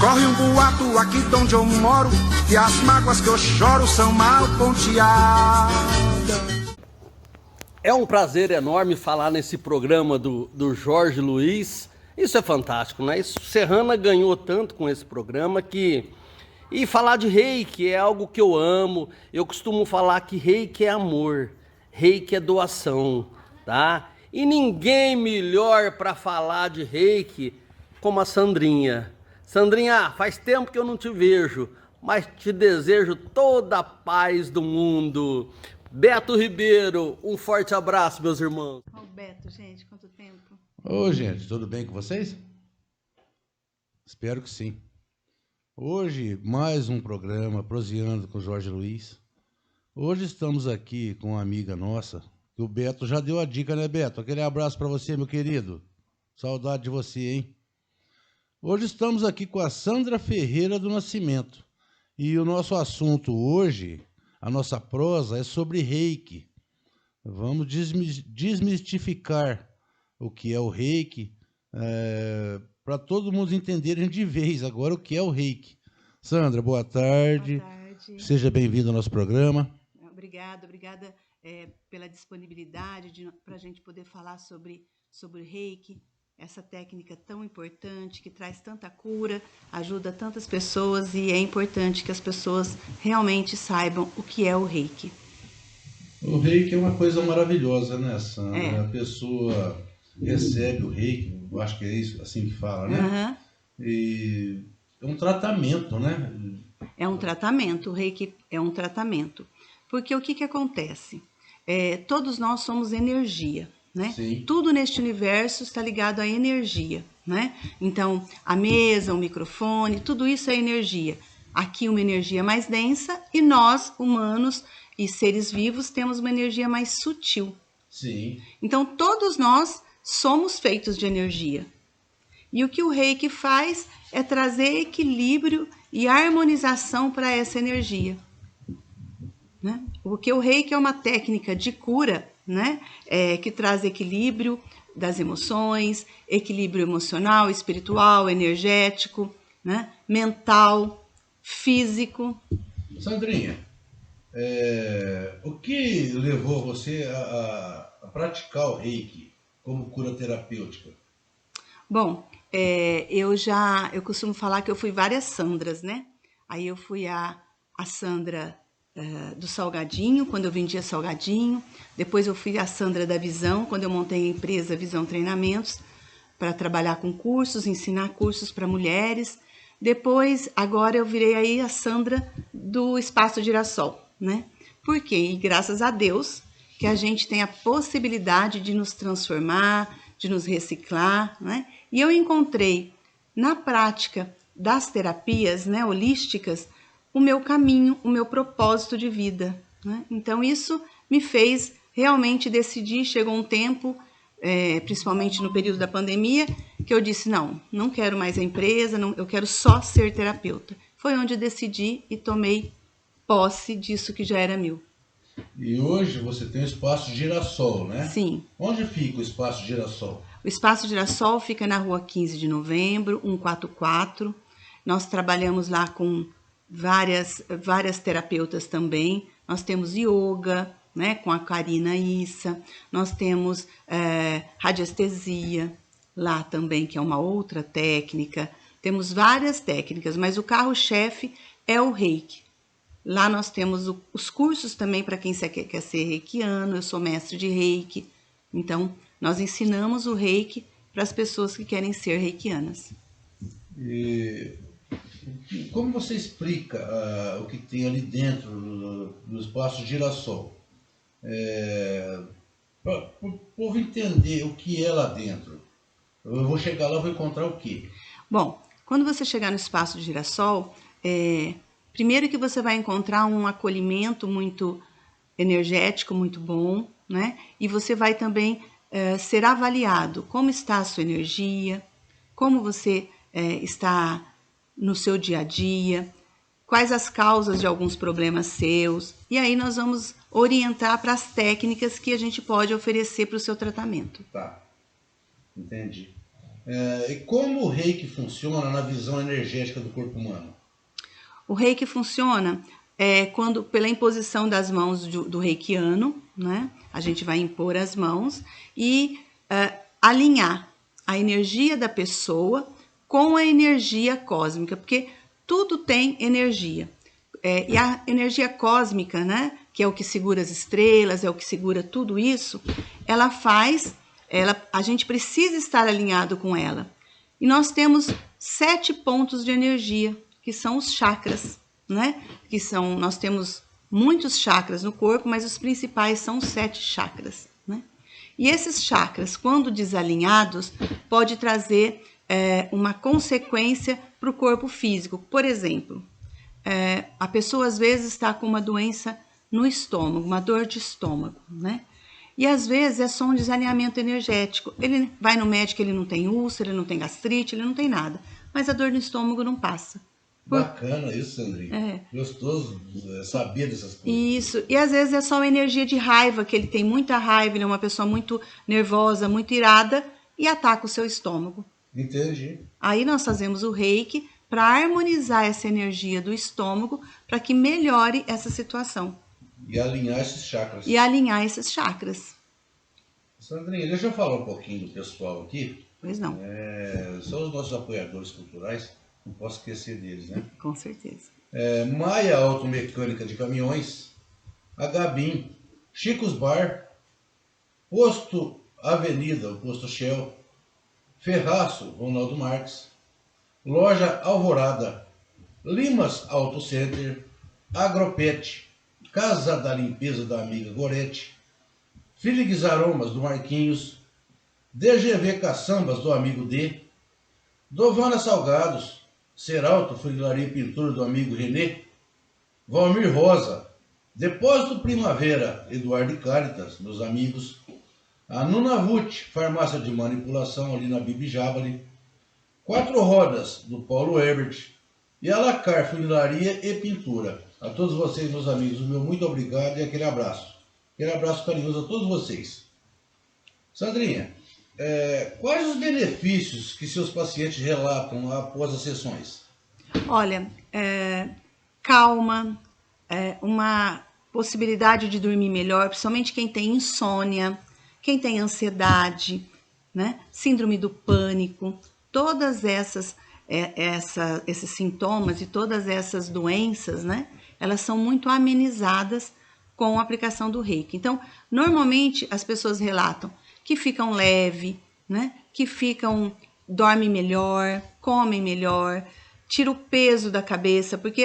Corre um boato aqui de onde eu moro, que as mágoas que eu choro são mal ponteadas. É um prazer enorme falar nesse programa do Jorge Luiz. Isso é fantástico, né? Serrana ganhou tanto com esse programa que... E falar de reiki é algo que eu amo. Eu costumo falar que reiki é amor, reiki é doação, tá? E ninguém melhor para falar de reiki como a Sandrinha. Sandrinha, faz tempo que eu não te vejo, mas te desejo toda a paz do mundo. Beto Ribeiro, um forte abraço, meus irmãos. Ô, Beto, gente, quanto tempo? Ô, gente, tudo bem com vocês? Espero que sim. Hoje, mais um programa, Proseando com Jorge Luiz. Hoje estamos aqui com uma amiga nossa, que o Beto já deu a dica, né, Beto? Aquele abraço para você, meu querido. Saudade de você, hein? Hoje estamos aqui com a Sandra Ferreira do Nascimento. E o nosso assunto hoje, a nossa prosa, é sobre reiki. Vamos desmistificar o que é o reiki, para todo mundo entenderem de vez agora o que é o reiki. Sandra, boa tarde. Boa tarde. Seja bem-vindo ao nosso programa. Obrigada pela disponibilidade para a gente poder falar sobre reiki, essa técnica tão importante, que traz tanta cura, ajuda tantas pessoas, e é importante que as pessoas realmente saibam o que é o reiki. O reiki é uma coisa maravilhosa, né, Sandra? É. A pessoa recebe o reiki, eu acho que é isso, assim que fala, né? Uhum. E é um tratamento, né? É um tratamento, o reiki é um tratamento. Porque o que acontece? Todos nós somos energia, né? Sim. Tudo neste universo está ligado à energia, né? Então, a mesa, o microfone, tudo isso é energia. Aqui uma energia mais densa, e nós, humanos e seres vivos, temos uma energia mais sutil. Sim. Então, todos nós somos feitos de energia. E o que o reiki faz é trazer equilíbrio e harmonização para essa energia, né? Porque o reiki é uma técnica de cura, né? Que traz equilíbrio das emoções, equilíbrio emocional, espiritual, energético, né? Mental, físico. Sandrinha, o que levou você a praticar o reiki como cura terapêutica? Bom, eu costumo falar que eu fui várias Sandras, né? Aí eu fui a Sandra do salgadinho, quando eu vendia salgadinho. Depois eu fui a Sandra da Visão, quando eu montei a empresa Visão Treinamentos, para trabalhar com cursos, ensinar cursos para mulheres. Depois, agora eu virei aí a Sandra do Espaço Girassol, né? Por quê? E graças a Deus que a gente tem a possibilidade de nos transformar, de nos reciclar, né? E eu encontrei na prática das terapias, né, holísticas, o meu caminho, o meu propósito de vida, né? Então isso me fez realmente decidir. Chegou um tempo, principalmente no período da pandemia, que eu disse, não quero mais a empresa, eu quero só ser terapeuta. Foi onde eu decidi e tomei posse disso que já era meu. E hoje você tem o Espaço Girassol, né? Sim. Onde fica o Espaço Girassol? O Espaço Girassol fica na rua 15 de novembro, 144. Nós trabalhamos lá com várias terapeutas também. Nós temos yoga, né, com a Karina Issa. Nós temos radiestesia lá também, que é uma outra técnica. Temos várias técnicas, mas o carro-chefe é o reiki. Lá nós temos os cursos também para quem quer ser reikiano. Eu sou mestre de reiki. Então, nós ensinamos o reiki para as pessoas que querem ser reikianas. E como você explica o que tem ali dentro do Espaço Girassol? Para o povo entender o que é lá dentro. Eu vou chegar lá e vou encontrar o quê? Bom, quando você chegar no Espaço de Girassol, primeiro que você vai encontrar um acolhimento muito energético, muito bom, né? E você vai também ser avaliado como está a sua energia, como você está no seu dia a dia, quais as causas de alguns problemas seus. E aí nós vamos orientar para as técnicas que a gente pode oferecer para o seu tratamento. Tá, entendi. E como o reiki funciona na visão energética do corpo humano? O reiki funciona quando, pela imposição das mãos do reikiano, né? A gente vai impor as mãos e alinhar a energia da pessoa com a energia cósmica, porque tudo tem energia. E a energia cósmica, né? Que é o que segura as estrelas, é o que segura tudo isso, a gente precisa estar alinhado com ela. E nós temos 7 pontos de energia, que são os chakras, né? Nós temos muitos chakras no corpo, mas os principais são os 7 chakras, né? E esses chakras, quando desalinhados, pode trazer uma consequência para o corpo físico. Por exemplo, a pessoa às vezes está com uma doença no estômago, uma dor de estômago, né? E às vezes é só um desalinhamento energético. Ele vai no médico, ele não tem úlcera, ele não tem gastrite, ele não tem nada. Mas a dor no estômago não passa. Bacana isso, Sandrinha. Gostoso saber dessas coisas. Isso. E às vezes é só uma energia de raiva, que ele tem muita raiva, ele é uma pessoa muito nervosa, muito irada, e ataca o seu estômago. Entendi. Aí nós fazemos o reiki para harmonizar essa energia do estômago, para que melhore essa situação. E alinhar esses chakras. Sandrinha, deixa eu falar um pouquinho do pessoal aqui. Pois não. São os nossos apoiadores culturais, não posso esquecer deles, né? Com certeza. Maia Automecânica de Caminhões, a Gabim, Chicos Bar, Posto Avenida, o Posto Shell, Ferraço, Ronaldo Marques, Loja Alvorada, Limas Auto Center, Agropet, Casa da Limpeza da amiga Gorete, Felix Aromas do Marquinhos, DGV Caçambas do amigo D, Dovana Salgados, Seralto Funilaria e Pintura do amigo Renê, Valmir Rosa, Depósito Primavera, Eduardo e Caritas, meus amigos, a Nunavut, Farmácia de Manipulação ali na Bibi Jabali, Quatro Rodas do Paulo Herbert e a Lacar Funilaria e Pintura. A todos vocês, meus amigos, o meu muito obrigado e aquele abraço. Aquele abraço carinhoso a todos vocês. Sandrinha, quais os benefícios que seus pacientes relatam após as sessões? Olha, calma, uma possibilidade de dormir melhor, principalmente quem tem insônia, quem tem ansiedade, né? Síndrome do pânico, todas esses sintomas e todas essas doenças, né? Elas são muito amenizadas com a aplicação do reiki. Então, normalmente as pessoas relatam que ficam leve, né? Que dormem melhor, comem melhor, tira o peso da cabeça, porque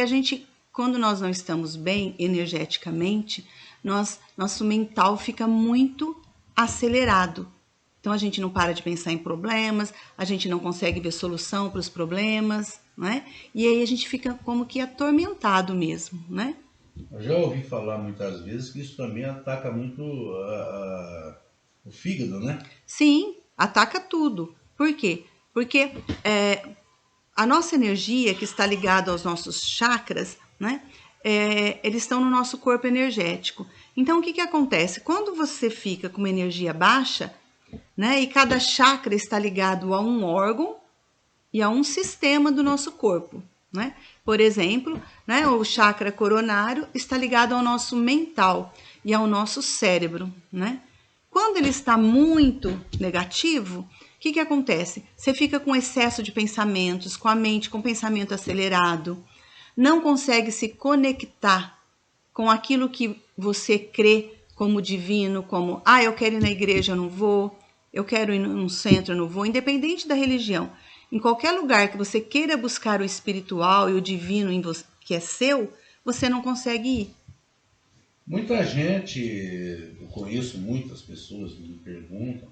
quando nós não estamos bem energeticamente, nosso mental fica muito acelerado. Então a gente não para de pensar em problemas, a gente não consegue ver solução para os problemas, né? E aí a gente fica como que atormentado mesmo, né? Eu já ouvi falar muitas vezes que isso também ataca muito o fígado, né? Sim, ataca tudo. Por quê? Porque a nossa energia, que está ligada aos nossos chakras, né? Eles estão no nosso corpo energético. Então, o que acontece? Quando você fica com uma energia baixa, né? E cada chakra está ligado a um órgão e a um sistema do nosso corpo, né? Por exemplo, né? O chakra coronário está ligado ao nosso mental e ao nosso cérebro, né? Quando ele está muito negativo, o que acontece? Você fica com excesso de pensamentos, com a mente com pensamento acelerado, não consegue se conectar com aquilo que você crê como divino, como, eu quero ir na igreja, eu não vou, eu quero ir num centro, eu não vou, independente da religião. Em qualquer lugar que você queira buscar o espiritual e o divino em você, que é seu, você não consegue ir. Muita gente, eu conheço muitas pessoas que me perguntam,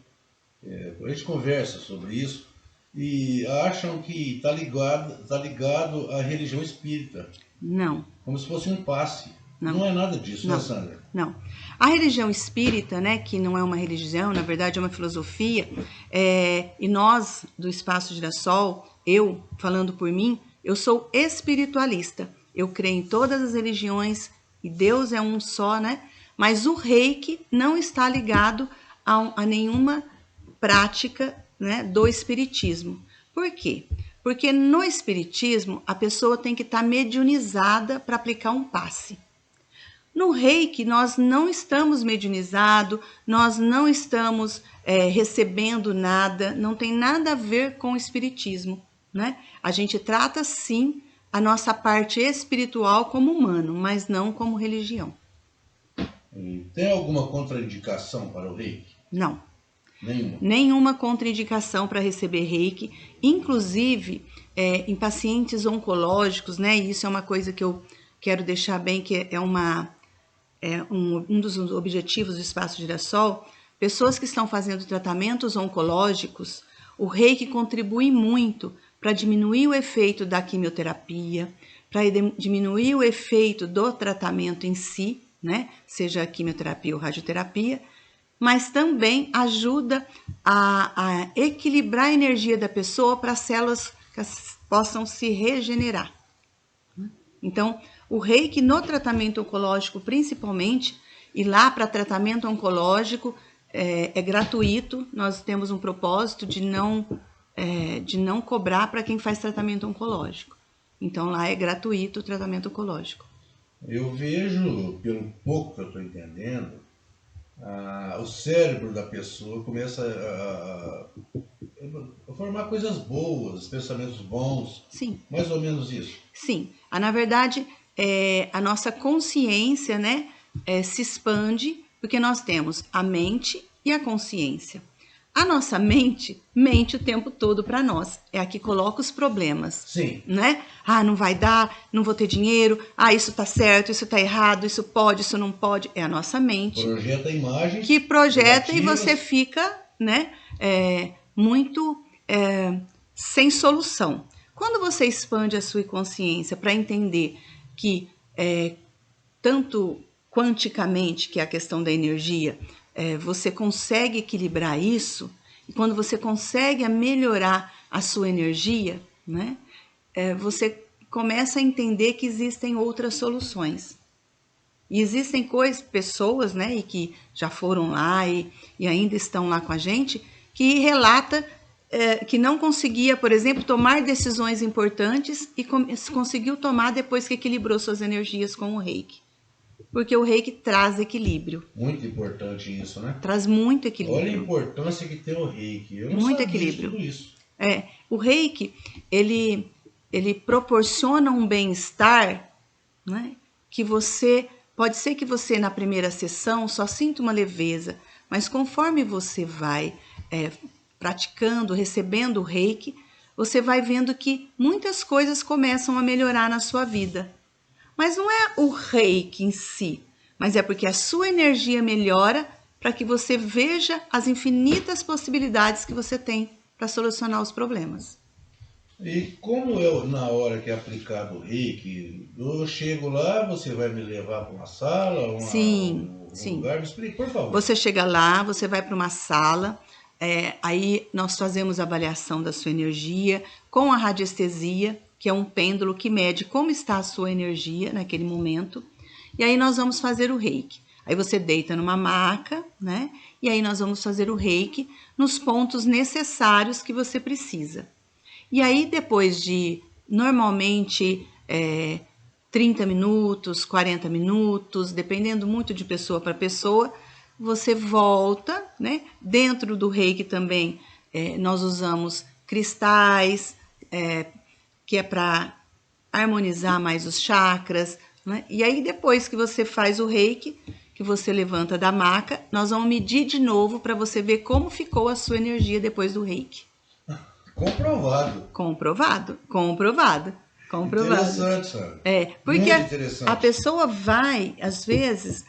a gente conversa sobre isso, e acham que está ligado à religião espírita. Não. Como se fosse um passe. Não é nada disso, não, né, Sandra? Não. A religião espírita, né, que não é uma religião, na verdade é uma filosofia, e nós, do Espaço Girassol, eu, falando por mim, eu sou espiritualista. Eu creio em todas as religiões, e Deus é um só, né? Mas o reiki não está ligado a nenhuma prática né, do espiritismo. Por quê? Porque no espiritismo a pessoa tem que estar mediunizada para aplicar um passe. No reiki, nós não estamos mediunizados, nós não estamos recebendo nada, não tem nada a ver com o espiritismo, né? A gente trata, sim, a nossa parte espiritual como humano, mas não como religião. E tem alguma contraindicação para o reiki? Não. Nenhuma? Nenhuma contraindicação para receber reiki, inclusive em pacientes oncológicos, né? E isso é uma coisa que eu quero deixar bem, que é um dos objetivos do Espaço Girassol. Pessoas que estão fazendo tratamentos oncológicos, o reiki contribui muito para diminuir o efeito da quimioterapia, para diminuir o efeito do tratamento em si, né? Seja a quimioterapia ou radioterapia, mas também ajuda a equilibrar a energia da pessoa para as células que possam se regenerar. Então, o reiki no tratamento oncológico, principalmente, e lá para tratamento oncológico é gratuito. Nós temos um propósito de não cobrar para quem faz tratamento oncológico. Então, lá é gratuito o tratamento oncológico. Eu vejo, pelo pouco que eu estou entendendo, o cérebro da pessoa começa a formar coisas boas, pensamentos bons. Sim. Mais ou menos isso. Sim. Na verdade, a nossa consciência, né, se expande, porque nós temos a mente e a consciência. A nossa mente mente o tempo todo para nós. É a que coloca os problemas. Sim. Né? Não vai dar, não vou ter dinheiro, isso tá certo, isso tá errado, isso pode, isso não pode. É a nossa mente. Projeta imagens. Que projeta negativas. E você fica, né, muito sem solução. Quando você expande a sua consciência para entender que, tanto quanticamente, que é a questão da energia, você consegue equilibrar isso, e quando você consegue melhorar a sua energia, né, você começa a entender que existem outras soluções. E existem pessoas, né, e que já foram lá e ainda estão lá com a gente, que relata que não conseguia, por exemplo, tomar decisões importantes e conseguiu tomar depois que equilibrou suas energias com o reiki. Porque o reiki traz equilíbrio. Muito importante isso, né? Traz muito equilíbrio. Olha a importância que tem o reiki. Eu não muito sabia equilíbrio. De tudo isso. O reiki, ele proporciona um bem-estar, né, que pode ser que você na primeira sessão só sinta uma leveza, mas conforme você vai praticando, recebendo o reiki, você vai vendo que muitas coisas começam a melhorar na sua vida. Mas não é o reiki em si, mas é porque a sua energia melhora para que você veja as infinitas possibilidades que você tem para solucionar os problemas. E como na hora que é aplicado o reiki, eu chego lá, você vai me levar para uma sala, um lugar? Me explique, por favor. Você chega lá, você vai para uma sala, aí nós fazemos a avaliação da sua energia com a radiestesia, que é um pêndulo que mede como está a sua energia naquele momento. E aí nós vamos fazer o reiki. Aí você deita numa maca, né? E aí nós vamos fazer o reiki nos pontos necessários que você precisa. E aí depois de, normalmente, 30 minutos, 40 minutos, dependendo muito de pessoa para pessoa, você volta, né? Dentro do reiki também nós usamos cristais, que é para harmonizar mais os chakras, né? E aí depois que você faz o reiki, que você levanta da maca, nós vamos medir de novo para você ver como ficou a sua energia depois do reiki. Comprovado. Comprovado. Interessante, sabe? Porque a pessoa vai, às vezes,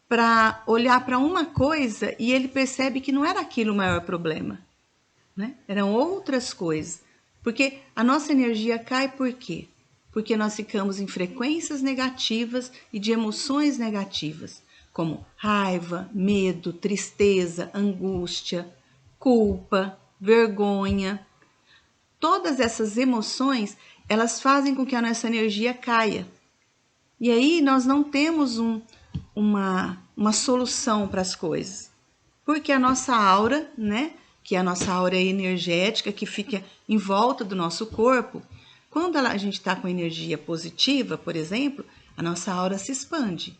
para olhar para uma coisa e ele percebe que não era aquilo o maior problema, né? Eram outras coisas. Porque a nossa energia cai por quê? Porque nós ficamos em frequências negativas e de emoções negativas, como raiva, medo, tristeza, angústia, culpa, vergonha. Todas essas emoções, elas fazem com que a nossa energia caia. E aí nós não temos uma solução para as coisas. Porque a nossa aura, né, que é a nossa aura energética que fica em volta do nosso corpo, quando a gente está com energia positiva, por exemplo, a nossa aura se expande.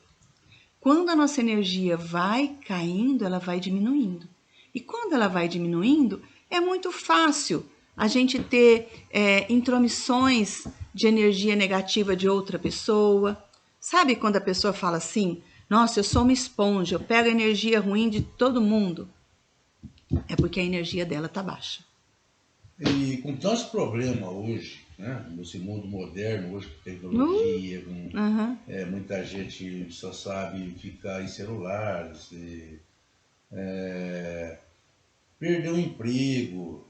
Quando a nossa energia vai caindo, ela vai diminuindo. E quando ela vai diminuindo, é muito fácil a gente ter intromissões de energia negativa de outra pessoa. Sabe quando a pessoa fala assim, nossa, eu sou uma esponja, eu pego a energia ruim de todo mundo? É porque a energia dela está baixa. E com tantos problemas hoje, né, nesse mundo moderno, hoje com tecnologia, muita gente só sabe ficar em celulares, perder o emprego,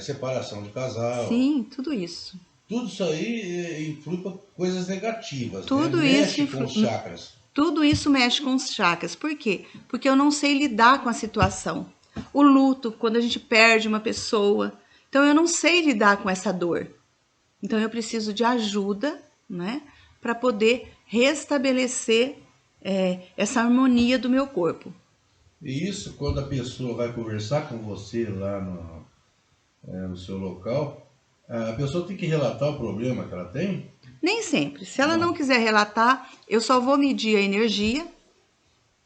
separação de casal. Sim, tudo isso. Tudo isso aí influi para coisas negativas, Tudo né? isso Mexe com os chakras. Tudo isso mexe com os chakras. Por quê? Porque eu não sei lidar com a situação. O luto, quando a gente perde uma pessoa. Então, eu não sei lidar com essa dor. Então, eu preciso de ajuda, né? Para poder restabelecer essa harmonia do meu corpo. E isso, quando a pessoa vai conversar com você lá no seu local, a pessoa tem que relatar o problema que ela tem? Nem sempre. Se ela não quiser relatar, eu só vou medir a energia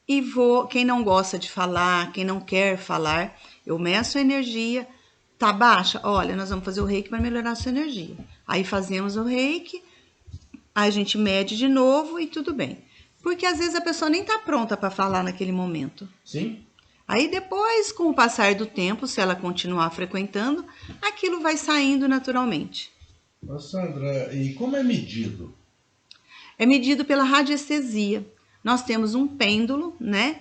e quem não gosta de falar, quem não quer falar, eu meço a energia, tá baixa? Olha, nós vamos fazer o reiki para melhorar a sua energia. Aí fazemos o reiki, aí a gente mede de novo e tudo bem. Porque às vezes a pessoa nem tá pronta para falar naquele momento. Sim. Aí depois, com o passar do tempo, se ela continuar frequentando, aquilo vai saindo naturalmente. Sandra, e como é medido? É medido pela radiestesia. Nós temos um pêndulo, né?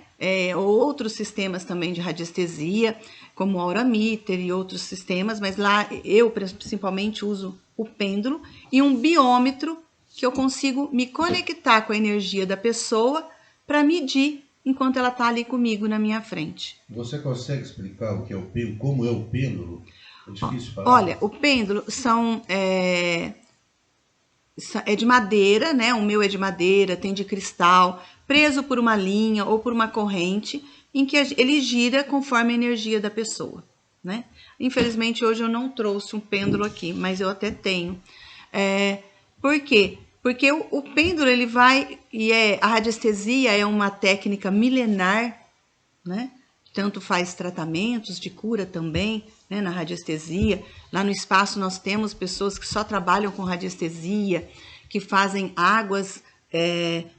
Outros sistemas também de radiestesia, como o aurameter e outros sistemas, mas lá eu principalmente uso o pêndulo e um biômetro que eu consigo me conectar com a energia da pessoa para medir enquanto ela está ali comigo na minha frente. Você consegue explicar o que é o pêndulo, como é o pêndulo? É difícil falar. Olha, o pêndulo é de madeira, né? O meu é de madeira, tem de cristal, preso por uma linha ou por uma corrente, em que ele gira conforme a energia da pessoa, né? Infelizmente, hoje eu não trouxe um pêndulo aqui, mas eu até tenho. Por quê? Porque o pêndulo, ele vai... a radiestesia é uma técnica milenar, né? Tanto faz tratamentos de cura também, né, na radiestesia. Lá no espaço nós temos pessoas que só trabalham com radiestesia, que fazem águas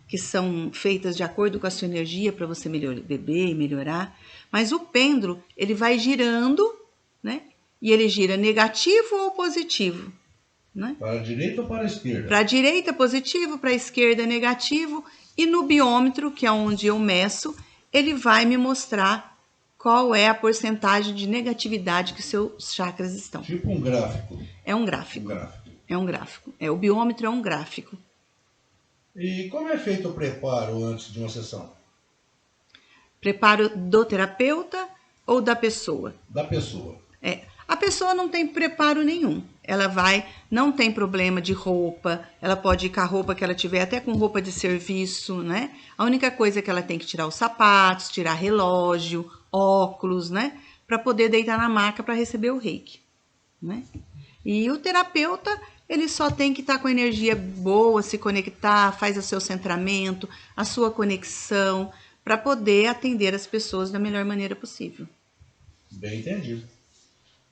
que são feitas de acordo com a sua energia para você beber e melhorar. Mas o pêndulo, ele vai girando, né? E ele gira negativo ou positivo, né? Para a direita ou para a esquerda? Para a direita positivo, para a esquerda negativo. E no biômetro, que é onde eu meço, ele vai me mostrar qual é a porcentagem de negatividade que seus chakras estão. Tipo um gráfico. É um gráfico. É um gráfico. O biômetro é um gráfico. E como é feito o preparo antes de uma sessão? Preparo do terapeuta ou da pessoa? Da pessoa. A pessoa não tem preparo nenhum. Ela não tem problema de roupa, ela pode ir com a roupa que ela tiver, até com roupa de serviço, né? A única coisa é que ela tem que tirar os sapatos, tirar relógio, óculos, né? Para poder deitar na maca para receber o reiki, né? E o terapeuta, ele só tem que estar com energia boa, se conectar, faz o seu centramento, a sua conexão, para poder atender as pessoas da melhor maneira possível. Bem entendido.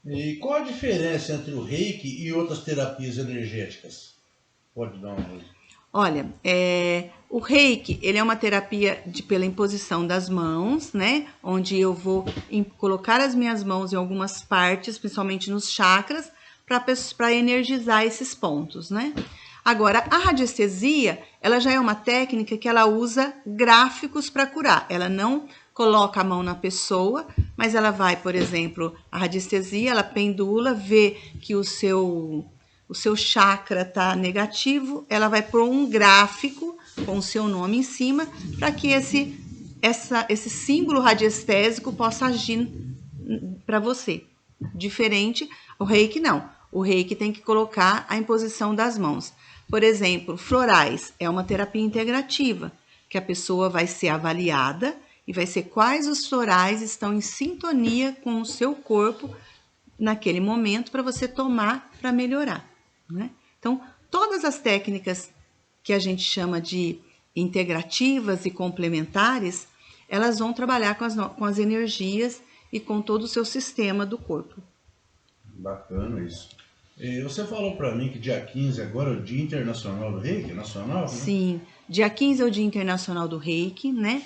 E qual a diferença entre o reiki e outras terapias energéticas? Pode dar uma... Olha, o reiki, ele é uma terapia pela imposição das mãos, né? Onde eu vou colocar as minhas mãos em algumas partes, principalmente nos chakras, para energizar esses pontos, né? Agora, a radiestesia, ela já é uma técnica que ela usa gráficos para curar. Ela não coloca a mão na pessoa, mas ela vai, por exemplo, a radiestesia, ela pendula, vê que o seu chakra está negativo, ela vai pôr um gráfico com o seu nome em cima, para que esse símbolo radiestésico possa agir para você. Diferente, o reiki não. O reiki tem que colocar a imposição das mãos. Por exemplo, florais é uma terapia integrativa, que a pessoa vai ser avaliada e vai ser quais os florais estão em sintonia com o seu corpo naquele momento para você tomar para melhorar, né? Então, todas as técnicas que a gente chama de integrativas e complementares, elas vão trabalhar com as energias e com todo o seu sistema do corpo. Bacana isso. Você falou para mim que dia 15 agora é o Dia Internacional do Reiki, nacional, né? Sim, dia 15 é o Dia Internacional do Reiki, né?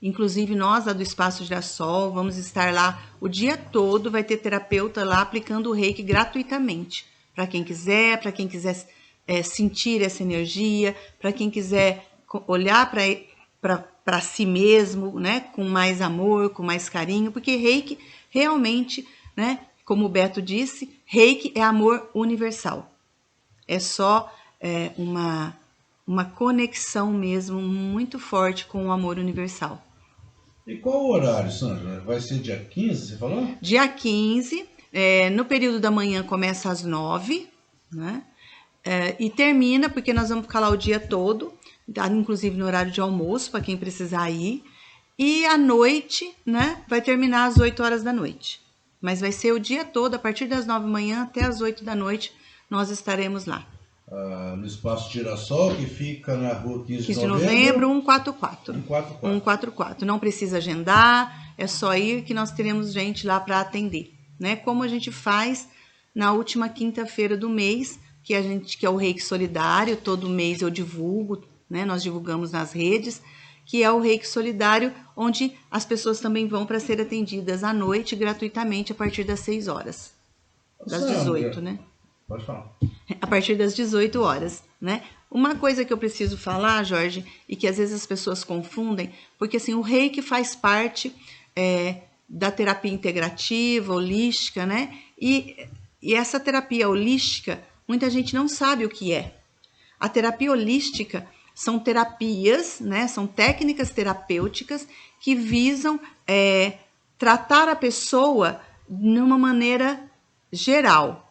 Inclusive nós lá do Espaço Girassol vamos estar lá o dia todo, vai ter terapeuta lá aplicando o Reiki gratuitamente. Para quem quiser sentir essa energia, para quem quiser olhar para si mesmo, né? Com mais amor, com mais carinho, porque Reiki realmente, né? Como o Beto disse, Reiki é amor universal. É só uma conexão mesmo muito forte com o amor universal. E qual o horário, Sandra? Vai ser dia 15, você falou? Dia 15, no período da manhã começa às 9, né? E termina, porque nós vamos ficar lá o dia todo, inclusive no horário de almoço, para quem precisar ir. E à noite, né? Vai terminar às 8 horas da noite. Mas vai ser o dia todo, a partir das 9 da manhã até as 8 da noite, nós estaremos lá. No Espaço Girassol, que fica na rua 15 de novembro, 144. 144. Não precisa agendar, é só ir que nós teremos gente lá para atender, né? Como a gente faz na última quinta-feira do mês, que é o Reiki Solidário, todo mês eu divulgo, né? Nós divulgamos nas redes, que é o Reiki Solidário, onde as pessoas também vão para ser atendidas à noite gratuitamente a partir das 6 horas. Das 18, né? Pode falar. A partir das 18 horas, né? Uma coisa que eu preciso falar, Jorge, e que às vezes as pessoas confundem, porque assim, o Reiki faz parte da terapia integrativa, holística, né? E essa terapia holística, muita gente não sabe o que é. A terapia holística são terapias, né? São técnicas terapêuticas que visam tratar a pessoa de uma maneira geral,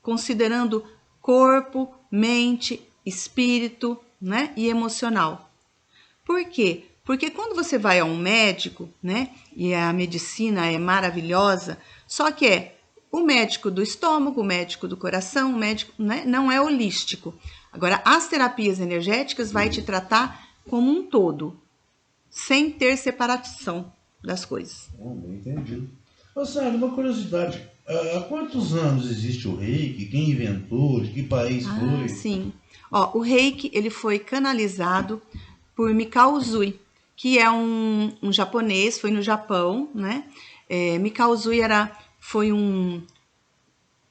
considerando corpo, mente, espírito, né? E emocional. Por quê? Porque quando você vai a um médico, né? E a medicina é maravilhosa, só que o médico do estômago, o médico do coração, o médico, né? Não é holístico. Agora, as terapias energéticas vai te tratar como um todo, sem ter separação das coisas. Bem entendido. Sandra, uma curiosidade. Há quantos anos existe o Reiki? Quem inventou? De que país foi? Sim. O Reiki ele foi canalizado por Mikao Usui, que é um japonês, foi no Japão, né? Mikao Usui foi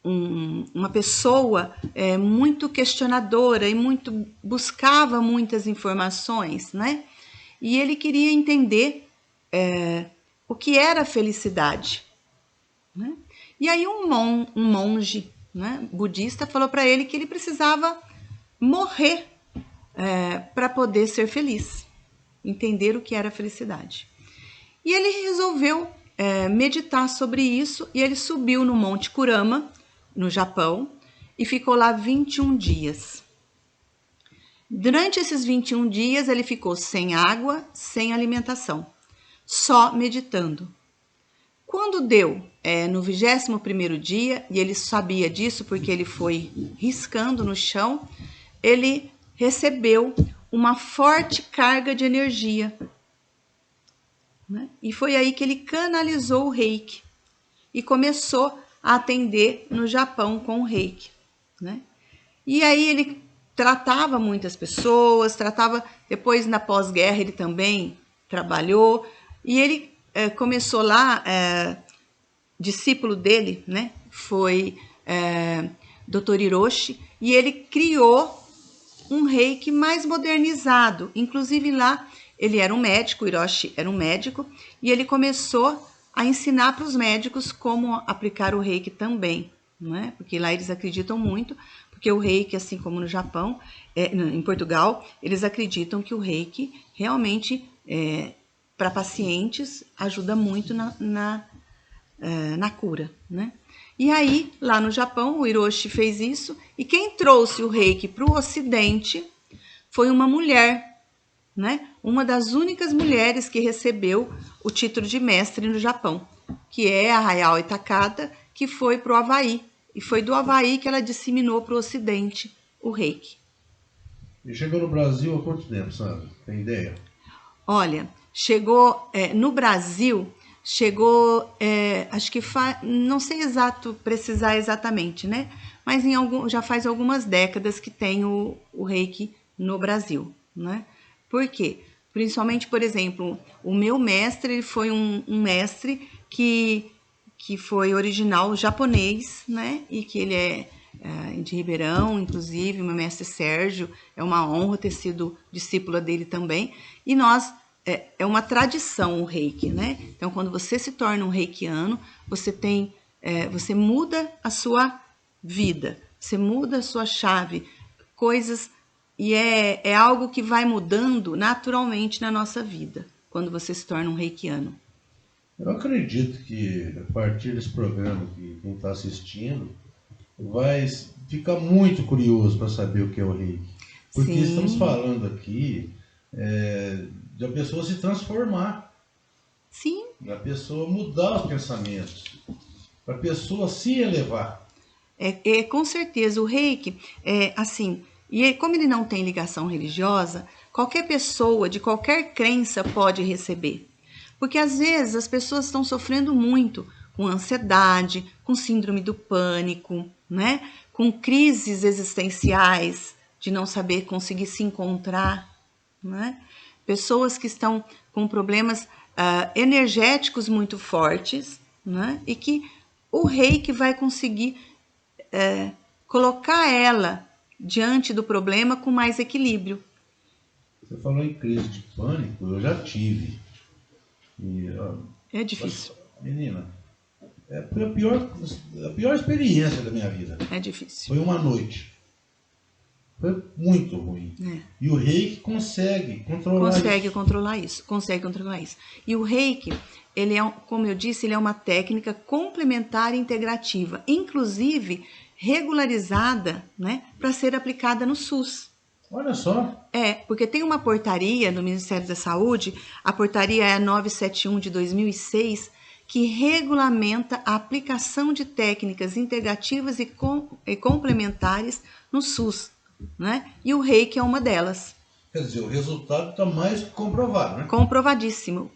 uma pessoa muito questionadora e buscava muitas informações, né? E ele queria entender o que era felicidade, né? E aí um monge, né, budista falou para ele que ele precisava morrer para poder ser feliz, entender o que era felicidade. E ele resolveu meditar sobre isso e ele subiu no Monte Kurama, no Japão, e ficou lá 21 dias. Durante esses 21 dias, ele ficou sem água, sem alimentação, só meditando. Quando deu no 21º dia, e ele sabia disso porque ele foi riscando no chão, ele recebeu uma forte carga de energia, né? E foi aí que ele canalizou o Reiki e começou a atender no Japão com o Reiki, né? E aí ele tratava muitas pessoas, depois na pós-guerra ele também trabalhou, e ele começou lá, discípulo dele, né, foi Dr. Hiroshi, e ele criou um Reiki mais modernizado. Inclusive lá, ele era um médico, Hiroshi era um médico, e ele começou a ensinar para os médicos como aplicar o Reiki também, né? Porque lá eles acreditam muito, porque o Reiki, assim como no Japão, em Portugal, eles acreditam que o Reiki realmente, para pacientes, ajuda muito na cura, né? E aí, lá no Japão, o Hiroshi fez isso, e quem trouxe o Reiki para o Ocidente foi uma mulher né? Uma das únicas mulheres que recebeu o título de mestre no Japão, que é a Hayao Takada, que foi para o Havaí. E foi do Havaí que ela disseminou para o Ocidente o Reiki. E chegou no Brasil há quanto tempo, Sandra? Tem ideia? Olha, chegou no Brasil, chegou, acho que não sei precisar exatamente, né? Mas já faz algumas décadas que tem o Reiki no Brasil, né? Por quê? Principalmente, por exemplo, o meu mestre, ele foi um mestre que foi original japonês, né? E que ele é de Ribeirão, inclusive, meu mestre Sérgio, é uma honra ter sido discípula dele também. E nós, é uma tradição o Reiki, né? Então, quando você se torna um reikiano, você muda a sua vida, você muda a sua chave, coisas, e é algo que vai mudando naturalmente na nossa vida, quando você se torna um reikiano. Eu acredito que a partir desse programa, que quem está assistindo vai ficar muito curioso para saber o que é o Reiki. Porque Sim. Estamos falando aqui de a pessoa se transformar. Sim. Da pessoa mudar os pensamentos. Para a pessoa se elevar. Com certeza, o Reiki assim, e como ele não tem ligação religiosa, qualquer pessoa de qualquer crença pode receber. Porque às vezes as pessoas estão sofrendo muito com ansiedade, com síndrome do pânico, né? Com crises existenciais, de não saber conseguir se encontrar, né? Pessoas que estão com problemas energéticos muito fortes, né? E que o Reiki vai conseguir colocar ela diante do problema com mais equilíbrio. Você falou em crise de pânico, eu já tive. É difícil. Menina, foi a pior experiência da minha vida. É difícil. Foi uma noite. Foi muito ruim. E o Reiki consegue controlar isso. Consegue controlar isso. E o Reiki, ele como eu disse, ele é uma técnica complementar e integrativa, inclusive regularizada, né, para ser aplicada no SUS. Olha só. Porque tem uma portaria do Ministério da Saúde, a portaria é a 971 de 2006, que regulamenta a aplicação de técnicas integrativas e complementares no SUS, né? E o Reiki é uma delas. Quer dizer, o resultado está mais comprovado, né? Comprovadíssimo.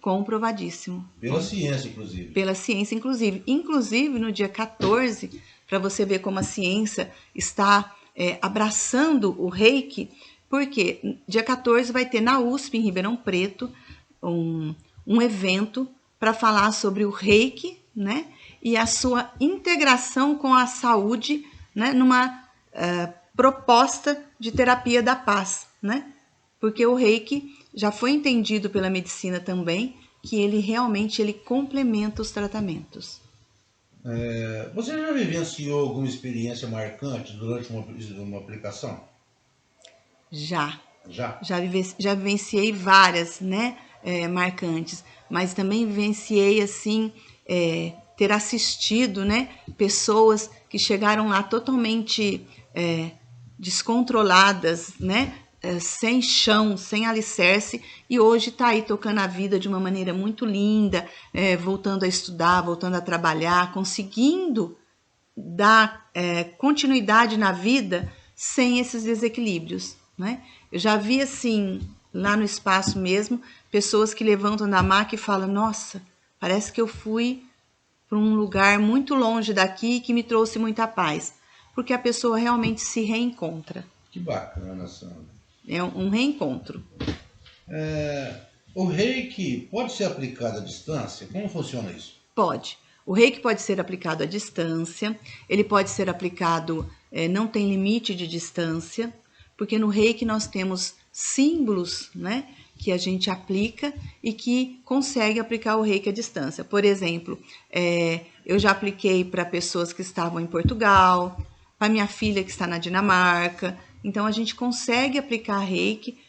Pela ciência, inclusive. Pela ciência, inclusive. Inclusive, no dia 14, para você ver como a ciência está abraçando o Reiki, porque dia 14 vai ter na USP, em Ribeirão Preto, um evento para falar sobre o Reiki, né? E a sua integração com a saúde, né? Numa proposta de terapia da paz, né? Porque o Reiki já foi entendido pela medicina também, que ele realmente complementa os tratamentos. Você já vivenciou alguma experiência marcante durante uma aplicação? Já. Já Vivenciei várias, né, marcantes, mas também vivenciei, assim, ter assistido, né, pessoas que chegaram lá totalmente descontroladas, né, sem chão, sem alicerce, e hoje está aí tocando a vida de uma maneira muito linda, voltando a estudar, voltando a trabalhar, conseguindo dar continuidade na vida sem esses desequilíbrios, né? Eu já vi, assim, lá no espaço mesmo, pessoas que levantam da maca e falam: nossa, parece que eu fui para um lugar muito longe daqui que me trouxe muita paz, porque a pessoa realmente se reencontra. Que bacana, Sandra. É um reencontro. O Reiki pode ser aplicado à distância? Como funciona isso? Pode. O Reiki pode ser aplicado à distância, ele pode ser aplicado, não tem limite de distância, porque no Reiki nós temos símbolos, né, que a gente aplica e que consegue aplicar o Reiki à distância. Por exemplo, eu já apliquei para pessoas que estavam em Portugal, para minha filha que está na Dinamarca. Então, a gente consegue aplicar Reiki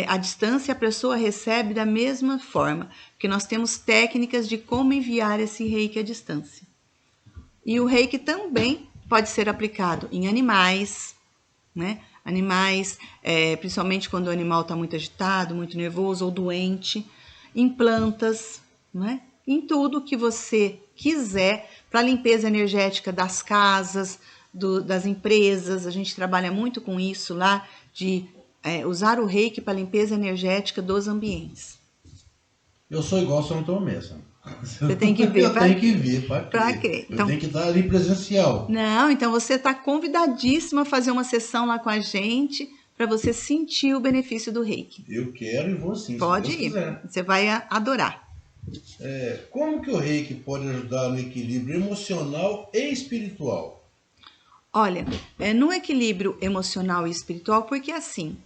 à distância, a pessoa recebe da mesma forma, porque nós temos técnicas de como enviar esse Reiki à distância. E o Reiki também pode ser aplicado em animais, né? animais, principalmente quando o animal está muito agitado, muito nervoso ou doente, em plantas, né? Em tudo que você quiser para limpeza energética das casas, das empresas. A gente trabalha muito com isso lá, de usar o reiki para limpeza energética dos ambientes. Eu sou igual São Tomé, sabe? Você tem que vir. Eu tenho que vir, para quê? Então, eu tenho que estar ali presencial. Não, então você está convidadíssimo a fazer uma sessão lá com a gente para você sentir o benefício do reiki. Eu quero e vou sim. Pode se Deus ir, quiser. você vai adorar. Como que o reiki pode ajudar no equilíbrio emocional e espiritual? Olha, no equilíbrio emocional e espiritual, porque assim,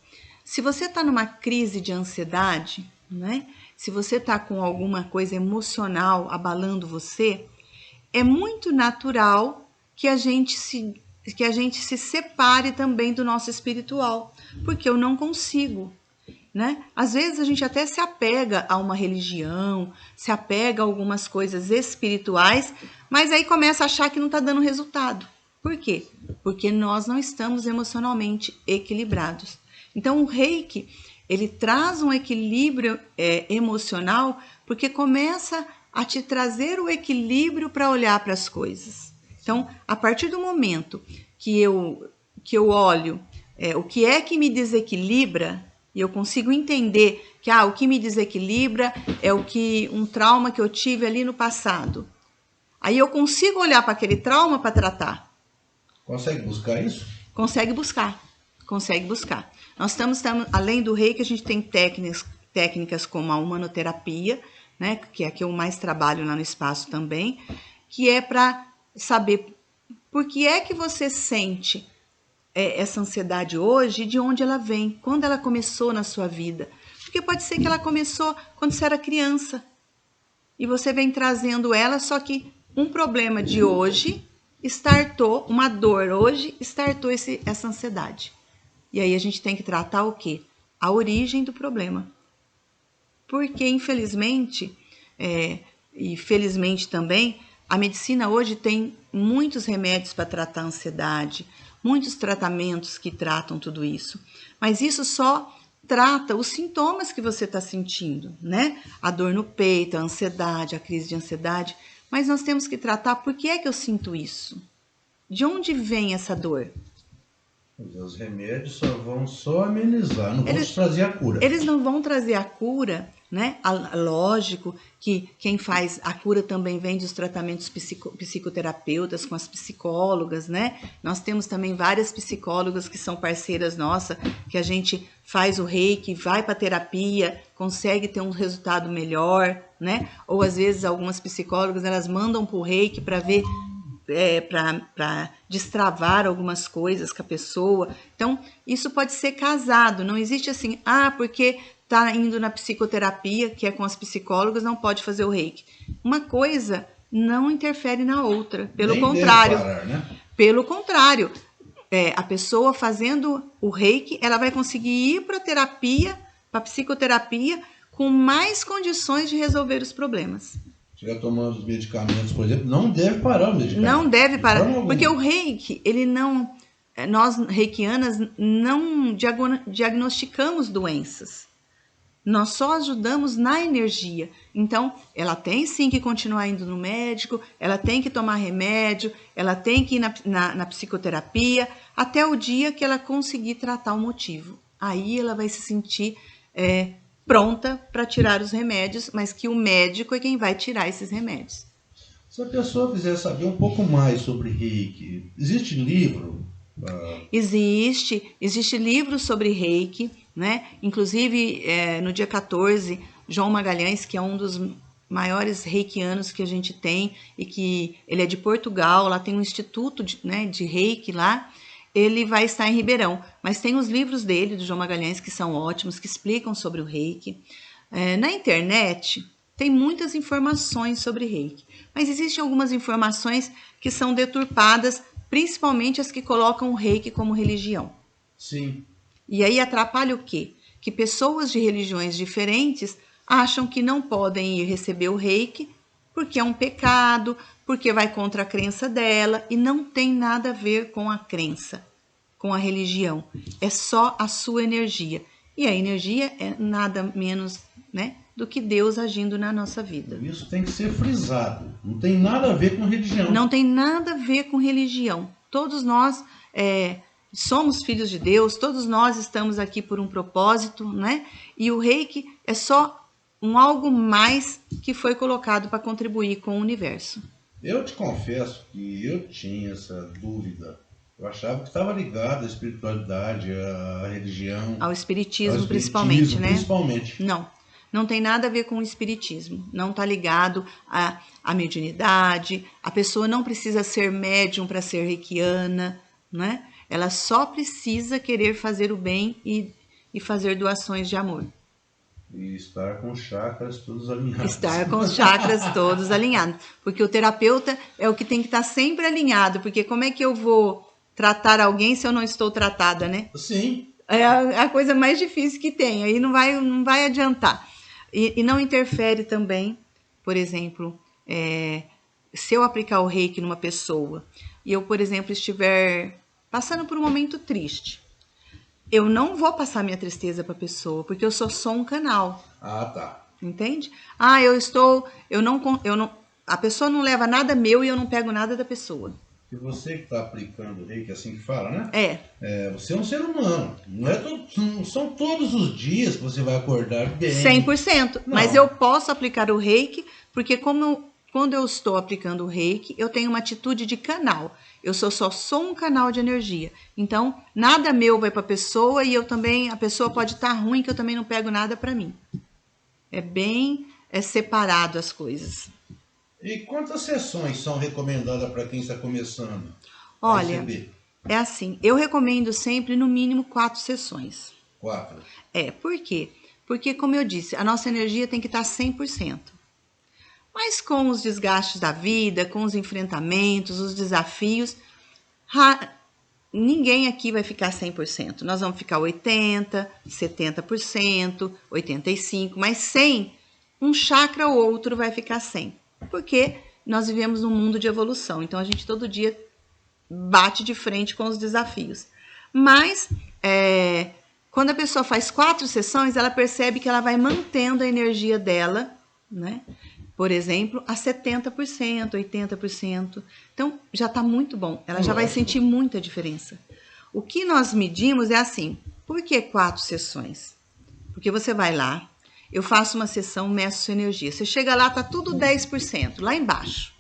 se você está numa crise de ansiedade, né? Se você está com alguma coisa emocional abalando você, é muito natural que a gente se separe também do nosso espiritual, porque eu não consigo, né? Às vezes a gente até se apega a uma religião, se apega a algumas coisas espirituais, mas aí começa a achar que não está dando resultado. Por quê? Porque nós não estamos emocionalmente equilibrados. Então o reiki, ele traz um equilíbrio emocional, porque começa a te trazer o equilíbrio para olhar para as coisas. Então, a partir do momento que eu olho o que é que me desequilibra, e eu consigo entender que o que me desequilibra é um trauma que eu tive ali no passado. Aí eu consigo olhar para aquele trauma para tratar. Consegue buscar isso? Consegue buscar. Nós estamos além do reiki, a gente tem técnicas como a humanoterapia, né, que é a que eu mais trabalho lá no espaço também, que é para saber por que é que você sente essa ansiedade hoje, de onde ela vem, quando ela começou na sua vida. Porque pode ser que ela começou quando você era criança e você vem trazendo ela, só que um problema de hoje startou, uma dor hoje startou essa ansiedade. E aí a gente tem que tratar o quê? A origem do problema. Porque, infelizmente, e felizmente também, a medicina hoje tem muitos remédios para tratar a ansiedade, muitos tratamentos que tratam tudo isso. Mas isso só trata os sintomas que você está sentindo, né? A dor no peito, a ansiedade, a crise de ansiedade. Mas nós temos que tratar por que é que eu sinto isso? De onde vem essa dor? Os remédios só vão amenizar, não vão trazer a cura. Eles não vão trazer a cura, né? Lógico que quem faz a cura também vem dos tratamentos psicoterapeutas com as psicólogas, né? Nós temos também várias psicólogas que são parceiras nossas, que a gente faz o reiki, vai para terapia, consegue ter um resultado melhor, né? Ou às vezes algumas psicólogas elas mandam para o reiki para ver para destravar algumas coisas com a pessoa. Então, isso pode ser casado. Não existe assim, porque está indo na psicoterapia, que é com as psicólogas, não pode fazer o reiki. Uma coisa não interfere na outra. Pelo contrário. Deve parar, né? Pelo contrário. A pessoa fazendo o reiki, ela vai conseguir ir para a terapia, para a psicoterapia, com mais condições de resolver os problemas. Estiver tomando os medicamentos, por exemplo, não deve parar o medicamento. Não deve parar, porque o reiki, nós reikianas não diagnosticamos doenças. Nós só ajudamos na energia. Então, ela tem sim que continuar indo no médico, ela tem que tomar remédio, ela tem que ir na psicoterapia, até o dia que ela conseguir tratar o motivo. Aí ela vai se sentir pronta para tirar os remédios, mas que o médico é quem vai tirar esses remédios. Se a pessoa quiser saber um pouco mais sobre reiki, existe livro? Existe livro sobre reiki, né? Inclusive, no dia 14, João Magalhães, que é um dos maiores reikianos que a gente tem, e que ele é de Portugal, lá tem um instituto de reiki lá, ele vai estar em Ribeirão, mas tem os livros dele, do João Magalhães, que são ótimos, que explicam sobre o reiki. Na internet, tem muitas informações sobre reiki, mas existem algumas informações que são deturpadas, principalmente as que colocam o reiki como religião. Sim. E aí atrapalha o quê? Que pessoas de religiões diferentes acham que não podem ir receber o reiki porque é um pecado, porque vai contra a crença dela, e não tem nada a ver com a crença. com a religião. É só a sua energia. E a energia é nada menos, né, do que Deus agindo na nossa vida. Isso tem que ser frisado. Não tem nada a ver com religião. Não tem nada a ver com religião. Todos nós somos filhos de Deus, todos nós estamos aqui por um propósito, né? E o Reiki é só algo mais que foi colocado para contribuir com o universo. Eu te confesso que eu tinha essa dúvida. Eu achava que estava ligado à espiritualidade, à religião. Ao espiritismo, principalmente, né? Principalmente. Não tem nada a ver com o espiritismo. Não está ligado à mediunidade. A pessoa não precisa ser médium para ser reikiana, né? Ela só precisa querer fazer o bem e fazer doações de amor. E estar com os chakras todos alinhados. Estar com os chakras todos alinhados. Porque o terapeuta é o que tem que estar sempre alinhado. Porque como é que eu vou tratar alguém se eu não estou tratada, né? Sim. É a coisa mais difícil que tem. Aí não vai adiantar. E não interfere também, por exemplo, se eu aplicar o reiki numa pessoa e eu, por exemplo, estiver passando por um momento triste, eu não vou passar minha tristeza para a pessoa, porque eu sou só um canal. Ah, tá. Entende? A pessoa não leva nada meu e eu não pego nada da pessoa. E você que está aplicando o reiki, assim que fala, né? Você é um ser humano. Não são todos os dias que você vai acordar bem. 100%. Não. Mas eu posso aplicar o reiki, porque quando eu estou aplicando o reiki, eu tenho uma atitude de canal. Eu só sou um canal de energia. Então, nada meu vai para a pessoa e a pessoa pode estar ruim, que eu também não pego nada para mim. É bem separado as coisas. E quantas sessões são recomendadas para quem está começando? Olha, é assim, eu recomendo sempre no mínimo 4 sessões. 4? Por quê? Porque, como eu disse, a nossa energia tem que estar 100%. Mas com os desgastes da vida, com os enfrentamentos, os desafios, ninguém aqui vai ficar 100%. Nós vamos ficar 80%, 70%, 85%, mas 100%, um chakra ou outro vai ficar 100%. Porque nós vivemos num mundo de evolução, então a gente todo dia bate de frente com os desafios. Mas, quando a pessoa faz 4 sessões, ela percebe que ela vai mantendo a energia dela, né? Por exemplo, a 70%, 80%. Então, já está muito bom. Ela já vai sentir muita diferença. O que nós medimos é assim, por que 4 sessões? Porque você vai lá, eu faço uma sessão, meço sua energia. Você chega lá, tá tudo 10%, lá embaixo.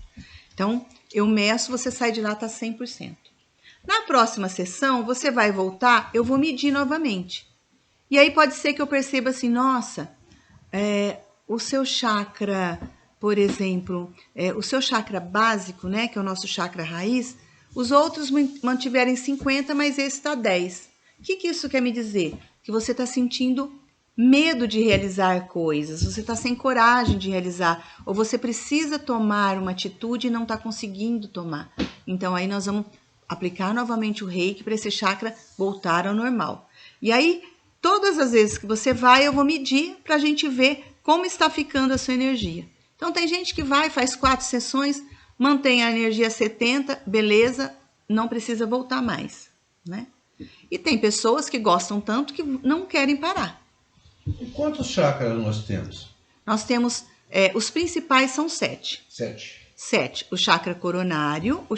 Então, eu meço, você sai de lá, tá 100%. Na próxima sessão, você vai voltar, eu vou medir novamente. E aí pode ser que eu perceba assim, nossa, o seu chakra, por exemplo, o seu chakra básico, né, que é o nosso chakra raiz, os outros mantiverem 50%, mas esse está 10%. O que isso quer me dizer? Que você está sentindo medo de realizar coisas, você está sem coragem de realizar, ou você precisa tomar uma atitude e não está conseguindo tomar. Então, aí nós vamos aplicar novamente o reiki para esse chakra voltar ao normal. E aí, todas as vezes que você vai, eu vou medir para a gente ver como está ficando a sua energia. Então, tem gente que vai, faz 4 sessões, mantém a energia 70%, beleza, não precisa voltar mais, né? E tem pessoas que gostam tanto que não querem parar. E quantos chakras nós temos? Nós temos, os principais são 7. 7. O chakra coronário, o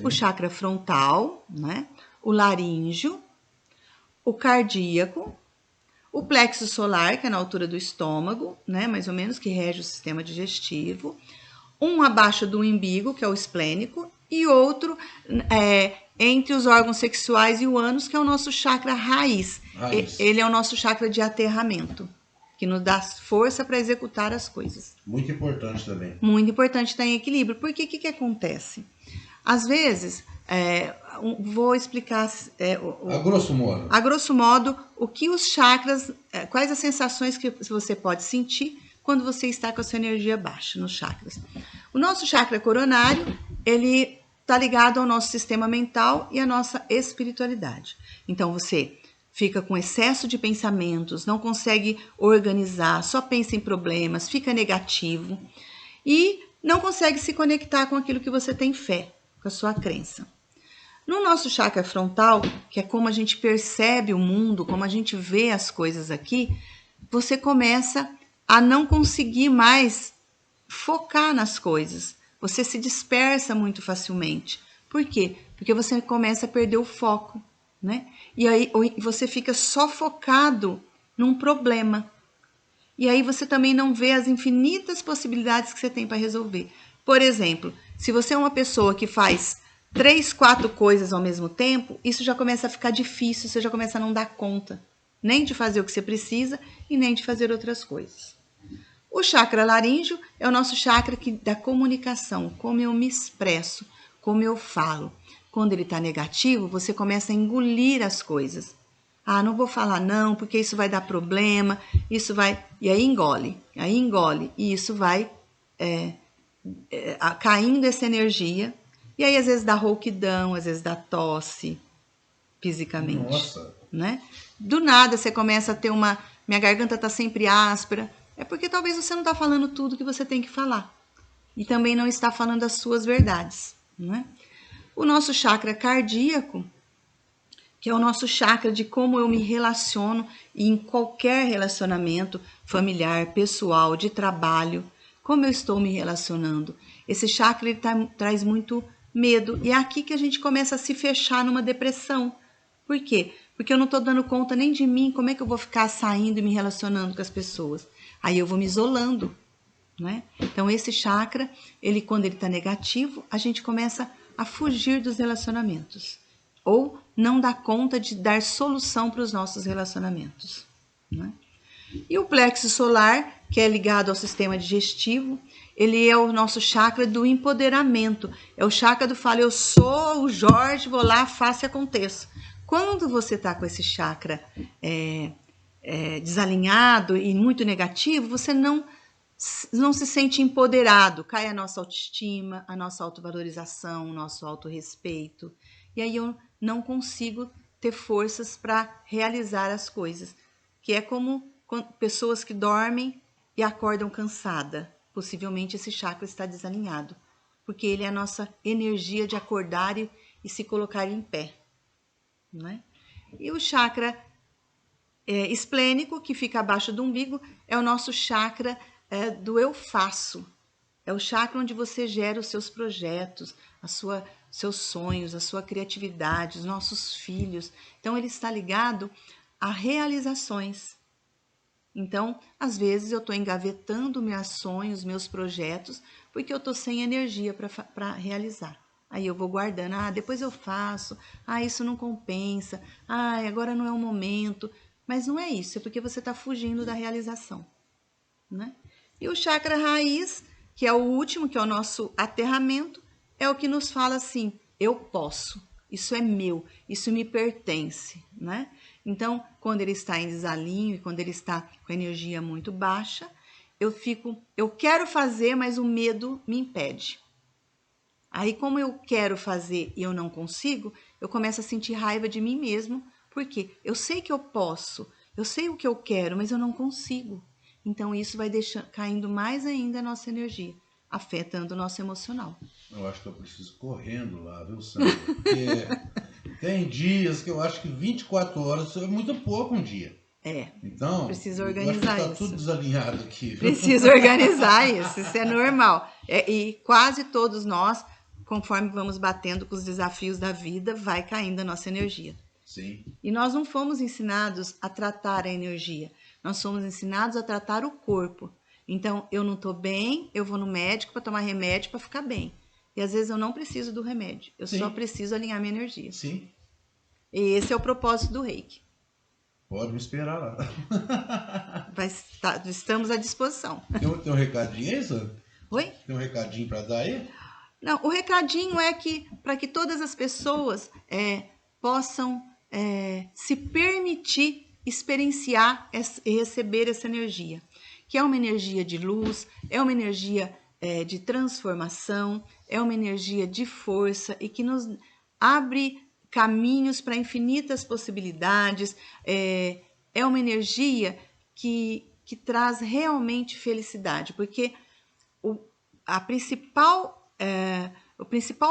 chakra frontal, né? O laríngeo, o cardíaco, o plexo solar, que é na altura do estômago, né? Mais ou menos, que rege o sistema digestivo. Um abaixo do umbigo, que é o esplênico, e outro entre os órgãos sexuais e o ânus, que é o nosso chakra raiz. Ele é o nosso chakra de aterramento, que nos dá força para executar as coisas. Muito importante também. Muito importante estar em equilíbrio. Porque o que acontece? Às vezes, vou explicar... A grosso modo, o que os chakras... quais as sensações que você pode sentir quando você está com a sua energia baixa nos chakras. O nosso chakra coronário, ele está ligado ao nosso sistema mental e à nossa espiritualidade. Então, você fica com excesso de pensamentos, não consegue organizar, só pensa em problemas, fica negativo e não consegue se conectar com aquilo que você tem fé, com a sua crença. No nosso chakra frontal, que é como a gente percebe o mundo, como a gente vê as coisas aqui, você começa a não conseguir mais focar nas coisas. Você se dispersa muito facilmente. Por quê? Porque você começa a perder o foco, né? E aí você fica só focado num problema. E aí você também não vê as infinitas possibilidades que você tem para resolver. Por exemplo, se você é uma pessoa que faz 3, 4 coisas ao mesmo tempo, isso já começa a ficar difícil, você já começa a não dar conta, nem de fazer o que você precisa e nem de fazer outras coisas. O chakra laríngeo é o nosso chakra da comunicação, como eu me expresso, como eu falo. Quando ele está negativo, você começa a engolir as coisas. Ah, não vou falar não, porque isso vai dar problema, isso vai... E aí engole, e isso vai caindo essa energia. E aí às vezes dá rouquidão, às vezes dá tosse, fisicamente. Nossa! Né? Do nada você começa a ter uma... Minha garganta está sempre áspera. É porque talvez você não está falando tudo que você tem que falar. E também não está falando as suas verdades. Né? O nosso chakra cardíaco, que é o nosso chakra de como eu me relaciono em qualquer relacionamento familiar, pessoal, de trabalho, como eu estou me relacionando. Esse chakra ele traz muito medo e é aqui que a gente começa a se fechar numa depressão. Por quê? Porque eu não estou dando conta nem de mim, como é que eu vou ficar saindo e me relacionando com as pessoas? Aí eu vou me isolando. Né? Então esse chakra, quando ele está negativo, a gente começa a fugir dos relacionamentos. Ou não dá conta de dar solução para os nossos relacionamentos. Né? E o plexo solar, que é ligado ao sistema digestivo, ele é o nosso chakra do empoderamento. É o chakra do fala, eu sou o Jorge, vou lá, faço e aconteça. Quando você está com esse chakra desalinhado e muito negativo, você não se sente empoderado. Cai a nossa autoestima, a nossa autovalorização, o nosso autorrespeito. E aí eu não consigo ter forças para realizar as coisas. Que é como pessoas que dormem e acordam cansada. Possivelmente esse chakra está desalinhado. Porque ele é a nossa energia de acordar e se colocar em pé. Né? E o chakra esplênico, que fica abaixo do umbigo, é o nosso chakra do eu faço. É o chakra onde você gera os seus projetos, seus sonhos, a sua criatividade, os nossos filhos. Então, ele está ligado a realizações. Então, às vezes, eu estou engavetando meus sonhos, meus projetos, porque eu estou sem energia para realizar. Aí eu vou guardando, depois eu faço, isso não compensa, agora não é o momento. Mas não é isso, é porque você está fugindo da realização. Né? E o chakra raiz, que é o último, que é o nosso aterramento, é o que nos fala assim, eu posso, isso é meu, isso me pertence. Né? Então, quando ele está em desalinho e quando ele está com a energia muito baixa, eu quero fazer, mas o medo me impede. Aí, como eu quero fazer e eu não consigo, eu começo a sentir raiva de mim mesmo, porque eu sei que eu posso, eu sei o que eu quero, mas eu não consigo. Então, isso vai caindo mais ainda a nossa energia, afetando o nosso emocional. Eu acho que eu preciso correndo lá, viu, Sandra? Porque tem dias que eu acho que 24 horas é muito pouco um dia. Então, preciso organizar tá isso. Tudo desalinhado aqui. Preciso organizar isso é normal. E quase todos nós, conforme vamos batendo com os desafios da vida, vai caindo a nossa energia. Sim. E nós não fomos ensinados a tratar a energia. Nós somos ensinados a tratar o corpo. Então, eu não estou bem, eu vou no médico para tomar remédio para ficar bem. E às vezes eu não preciso do remédio. Eu só preciso alinhar minha energia. Sim. E esse é o propósito do Reiki. Pode me esperar lá. Estamos à disposição. Tem um recadinho aí, Sandra? Oi? Tem um recadinho para dar aí? Não, o recadinho é que para que todas as pessoas possam se permitir experienciar e receber essa energia, que é uma energia de luz, é uma energia de transformação, é uma energia de força e que nos abre caminhos para infinitas possibilidades, é uma energia que traz realmente felicidade, porque o principal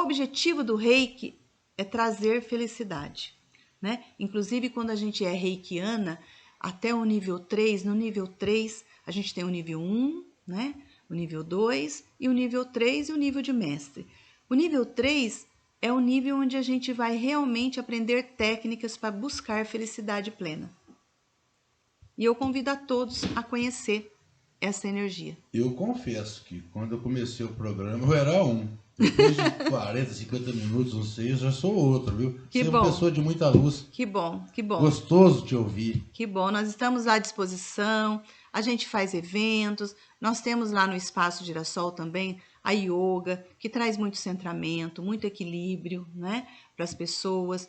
objetivo do Reiki é trazer felicidade, né? Inclusive, quando a gente é reikiana, até o nível 3, no nível 3, a gente tem o nível 1, né? O nível 2 e o nível 3 e o nível de mestre. O nível 3 é o nível onde a gente vai realmente aprender técnicas para buscar felicidade plena. E eu convido a todos a conhecer essa energia. Eu confesso que quando eu comecei o programa eu era um. Depois de 40, 50 minutos, não sei, eu já sou outro, viu? Que Você é bom. uma pessoa de muita luz. Que bom, que bom. Gostoso te ouvir. Que bom, nós estamos à disposição, a gente faz eventos, nós temos lá no Espaço Girassol também a yoga, que traz muito centramento, muito equilíbrio, né, para as pessoas,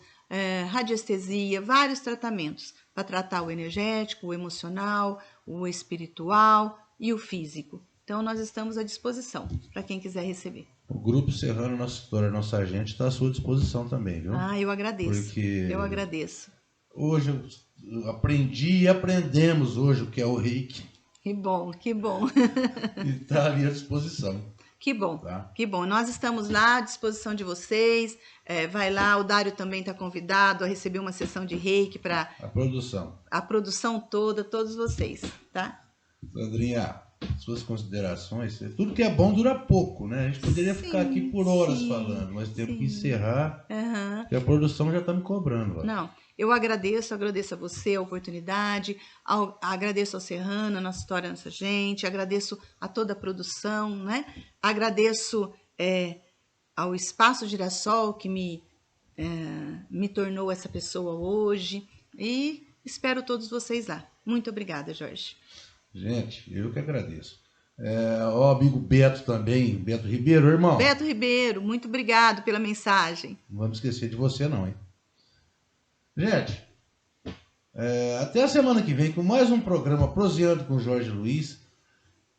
radiestesia, vários tratamentos para tratar o energético, o emocional, o espiritual e o físico. Então, nós estamos à disposição para quem quiser receber. O Grupo Serrano Nossa História, Nossa Gente está à sua disposição também, viu? Ah, eu agradeço. Porque eu agradeço. Hoje eu aprendi e aprendemos hoje o que é o reiki. Que bom, que bom. E está ali à disposição. Que bom, Tá. Que bom. Nós estamos lá à disposição de vocês. Vai lá, o Dário também está convidado a receber uma sessão de reiki para A produção. a produção toda, todos vocês, tá? Sandrinha, suas considerações. Tudo que é bom dura pouco, né? A gente poderia ficar aqui por horas falando, mas temos que encerrar, porque a produção já está me cobrando. Ó. Não, eu agradeço a você a oportunidade, agradeço ao Serrana, Nossa História, Nossa Gente, agradeço a toda a produção, né? Agradeço ao Espaço Girassol que me tornou essa pessoa hoje e espero todos vocês lá. Muito obrigada, Jorge. Gente, eu que agradeço. Ó, amigo Beto também, Beto Ribeiro, irmão. Beto Ribeiro, muito obrigado pela mensagem. Não vamos esquecer de você não, hein? Gente, até a semana que vem com mais um programa Proseando com Jorge Luiz,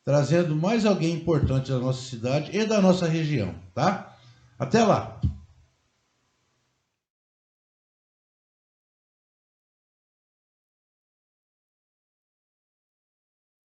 trazendo mais alguém importante da nossa cidade e da nossa região, tá? Até lá!